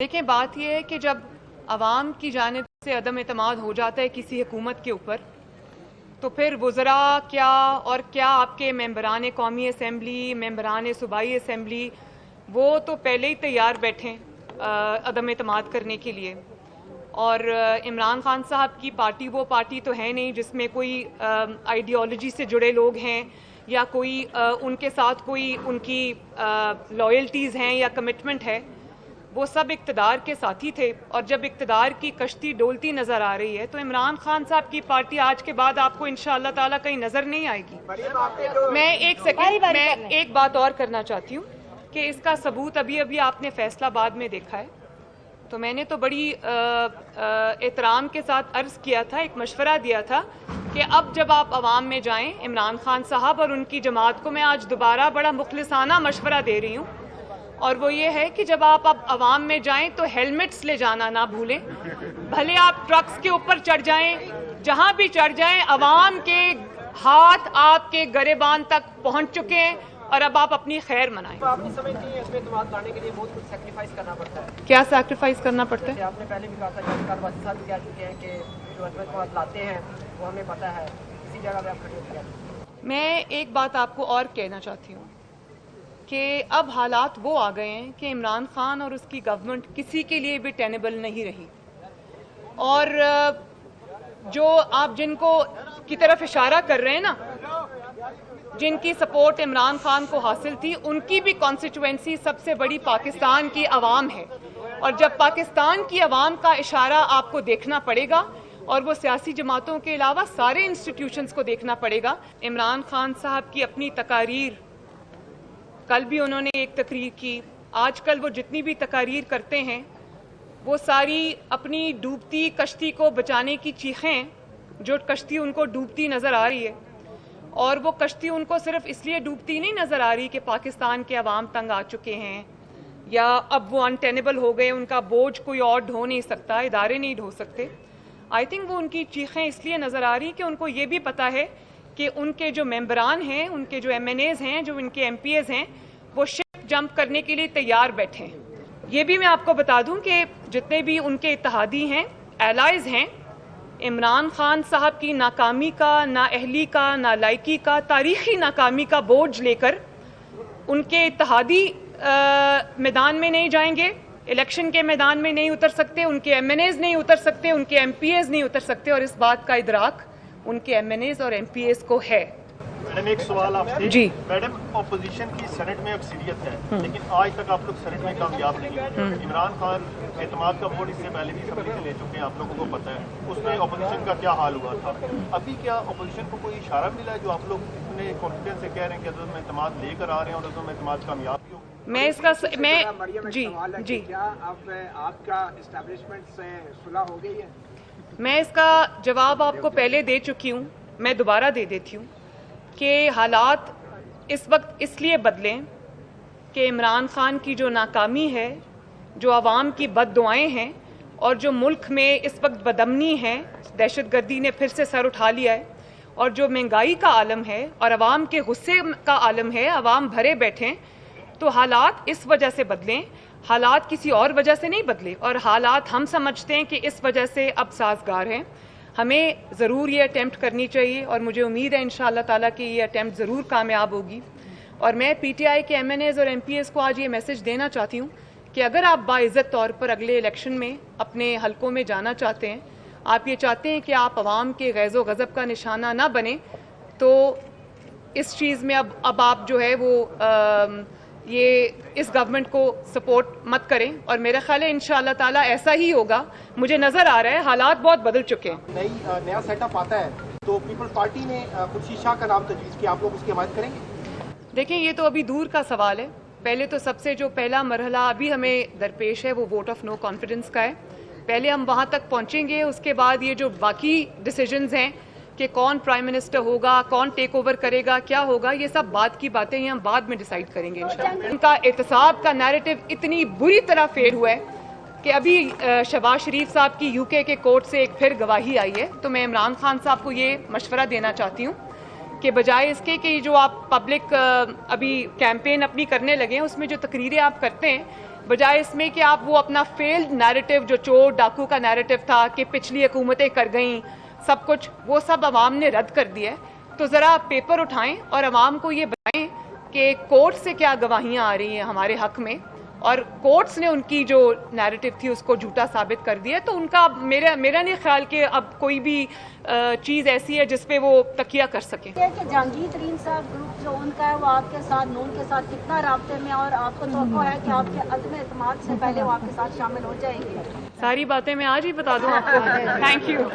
देखें, बात यह है कि जब आवाम की जानिब से अदम एतमाद हो जाता है किसी हुकूमत के ऊपर, तो फिर वज़रा क्या और क्या आपके मेंबरान कौमी असम्बली, मेंबरान सूबाई असम्बली, वो तो पहले ही तैयार बैठे अदम एतमाद करने के लिए। और इमरान खान साहब की पार्टी वो पार्टी तो है नहीं जिसमें कोई आइडियोलॉजी से जुड़े लोग हैं या कोई उनके साथ कोई उनकी लॉयल्टीज़ हैं या कमिटमेंट है। वो सब इक़्तिदार के साथी थे, और जब इक़्तिदार की कश्ती डोलती नज़र आ रही है तो इमरान खान साहब की पार्टी आज के बाद आपको इंशाअल्लाह ताला कहीं नज़र नहीं आएगी। मैं एक बात और करना चाहती हूँ कि इसका सबूत अभी अभी आपने फैसलाबाद में देखा है। तो मैंने तो बड़ी एहतराम के साथ अर्ज़ किया था, एक मशवरा दिया था कि अब जब आप अवाम में जाएं, इमरान खान साहब और उनकी जमात को मैं आज दोबारा बड़ा मुखलिसाना मशवरा दे रही हूँ, और वो ये है कि जब आप अब अवाम में जाएं तो हेलमेट्स ले जाना ना भूलें। भले आप ट्रक्स के ऊपर चढ़ जाएं, जहां भी चढ़ जाएं, अवाम के हाथ आपके गरेबान तक पहुंच चुके हैं और अब आप अपनी खैर मनाएं। तो आप नहीं समझती हैं इसमें एतमाद लाने के लिए बहुत कुछ सैक्रिफाइस करना पड़ता है? क्या सैक्रिफाइस करना पड़ता है? आपने पहले भी कहा था, जब वासी साहब भी कह चुके हैं कि जो एतमाद लाते हैं वो हमें पता है, इसी जगह पे आप खड़े होते हैं। मैं एक बात आपको और कहना चाहती हूँ कि अब हालात वो आ गए हैं कि इमरान खान और उसकी गवर्नमेंट किसी के लिए भी टेनेबल नहीं रही, और जो आप जिनको की तरफ इशारा कर रहे हैं ना, जिनकी सपोर्ट इमरान खान को हासिल थी, उनकी भी कॉन्स्टिट्यूएंसी सबसे बड़ी पाकिस्तान की आवाम है। और जब पाकिस्तान की आवाम का इशारा आपको देखना पड़ेगा, और वो सियासी जमातों के अलावा सारे इंस्टीट्यूशंस को देखना पड़ेगा। इमरान खान साहब की अपनी तकारीर, कल भी उन्होंने एक तकरीर की, आजकल वो जितनी भी तकारीर करते हैं वो सारी अपनी डूबती कश्ती को बचाने की चीखें, जो कश्ती उनको डूबती नज़र आ रही है, और वो कश्ती उनको सिर्फ इसलिए डूबती नहीं नज़र आ रही कि पाकिस्तान के अवाम तंग आ चुके हैं या अब वो अनटेनेबल हो गए, उनका बोझ कोई और ढो नहीं सकता, इदारे नहीं ढो सकते। आई थिंक वो उनकी चीखें इसलिए नज़र आ रही कि उनको ये भी पता है कि उनके जो मेंबरान हैं, उनके जो MNAs हैं, जो उनके MPAs हैं, वो शिप जंप करने के लिए तैयार बैठे हैं। ये भी मैं आपको बता दूं कि जितने भी उनके इत्तेहादी हैं, एलाइज हैं, इमरान खान साहब की नाकामी का, नाअहली का, नालायकी का, तारीखी नाकामी का बोझ लेकर उनके इत्तेहादी मैदान में नहीं जाएंगे, इलेक्शन के मैदान में नहीं उतर सकते, उनके MNAs नहीं उतर सकते, उनके MPAs नहीं उतर सकते, और इस बात का इदराक उनके MNAs और MPAs को है। मैडम, एक सवाल आपसे। जी मैडम, अपोजिशन की सेनेट में अक्सरियत है, लेकिन आज तक आप लोग सेनेट में कामयाब नहीं हुए। इमरान खान एतमाद का वोट इससे पहले भी असेंबली से ले चुके हैं, आप लोगों को पता है, उसमें अपोजिशन का क्या हाल हुआ था। अभी क्या अपोजिशन को कोई इशारा मिला है जो आप लोग इतने कॉन्फिडेंस से कह रहे हैं कि अदम एतमाद लेकर आ रहे हैं और अदम एतमाद कामयाब भी हो? मैं इसका जी जी क्या अब आपका एस्टैब्लिशमेंट से सुलह हो गई है? मैं इसका जवाब आपको पहले दे चुकी हूँ, मैं दोबारा दे देती हूँ कि हालात इस वक्त इसलिए बदलें कि इमरान खान की जो नाकामी है, जो आवाम की बद्दुआएं हैं, और जो मुल्क में इस वक्त बदअमनी है, दहशतगर्दी ने फिर से सर उठा लिया है, और जो महंगाई का आलम है और आवाम के गुस्से का आलम है, आवाम भरे बैठे हैं, तो हालात इस वजह से बदलें, हालात किसी और वजह से नहीं बदले। और हालात हम समझते हैं कि इस वजह से अब साजगार हैं। हमें ज़रूर ये अटैम्प्ट करनी चाहिए, और मुझे उम्मीद है इंशाअल्लाह ताला कि ये अटैम्प्ट ज़रूर कामयाब होगी। और मैं PTI के MNAs और MPAs को आज ये मैसेज देना चाहती हूँ कि अगर आप बाइज़्ज़त तौर पर अगले इलेक्शन में अपने हलकों में जाना चाहते हैं, आप ये चाहते हैं कि आप अवाम के गैज़ो गज़ब का निशाना ना बने, तो इस चीज़ में अब आप जो है वो ये इस गवर्नमेंट को सपोर्ट मत करें। और मेरा ख्याल है इंशाअल्लाह ताला ऐसा ही होगा। मुझे नज़र आ रहा है हालात बहुत बदल चुके हैं। नया सेटअप आता है तो पीपल्स पार्टी ने खुर्शीद शाह का नाम तजवीज़ किया, आप लोग उसकी हिमायत करेंगे? देखें, ये तो अभी दूर का सवाल है। पहले तो सबसे जो पहला मरहला अभी हमें दरपेश है वो वोट ऑफ नो कॉन्फिडेंस का है। पहले हम वहाँ तक पहुँचेंगे, उसके बाद ये जो बाकी डिसीजंस हैं कि कौन प्राइम मिनिस्टर होगा, कौन टेक ओवर करेगा, क्या होगा, ये सब बात की बातें हैं, हम बाद में डिसाइड करेंगे इंशाअल्लाह। इनका एहतसाब का नैरेटिव इतनी बुरी तरह फेड हुआ है कि अभी शहबाज शरीफ साहब की UK के कोर्ट से एक फिर गवाही आई है। तो मैं इमरान खान साहब को ये मशवरा देना चाहती हूँ कि बजाय इसके कि जो आप पब्लिक अभी कैंपेन अपनी करने लगे हैं, उसमें जो तकरीरें आप करते हैं, بجائے اس میں کہ آپ وہ اپنا فیلڈ نیریٹو جو چور ڈاکو کا نیریٹو تھا کہ پچھلی حکومتیں کر گئیں سب کچھ، وہ سب عوام نے رد کر دیا ہے. تو ذرا پیپر اٹھائیں اور عوام کو یہ بتائیں کہ کورٹ سے کیا گواہیاں آ رہی ہیں ہمارے حق میں، اور کورٹس نے ان کی جو نیریٹو تھی اس کو جھوٹا ثابت کر دیا. تو ان کا میرا نہیں خیال کہ اب کوئی بھی چیز ایسی ہے جس پہ وہ تکیہ کر سکیں. کہ جہانگیر ترین صاحب گروپ جو ان کا ہے وہ آپ کے ساتھ نون کے ساتھ کتنا رابطے میں، اور آپ کو توقع ہے کہ آپ کے عدم اعتماد سے پہلے وہ آپ کے ساتھ شامل ہو جائیں گے؟ ساری باتیں میں آج ہی بتا دوں آپ کو. Thank you.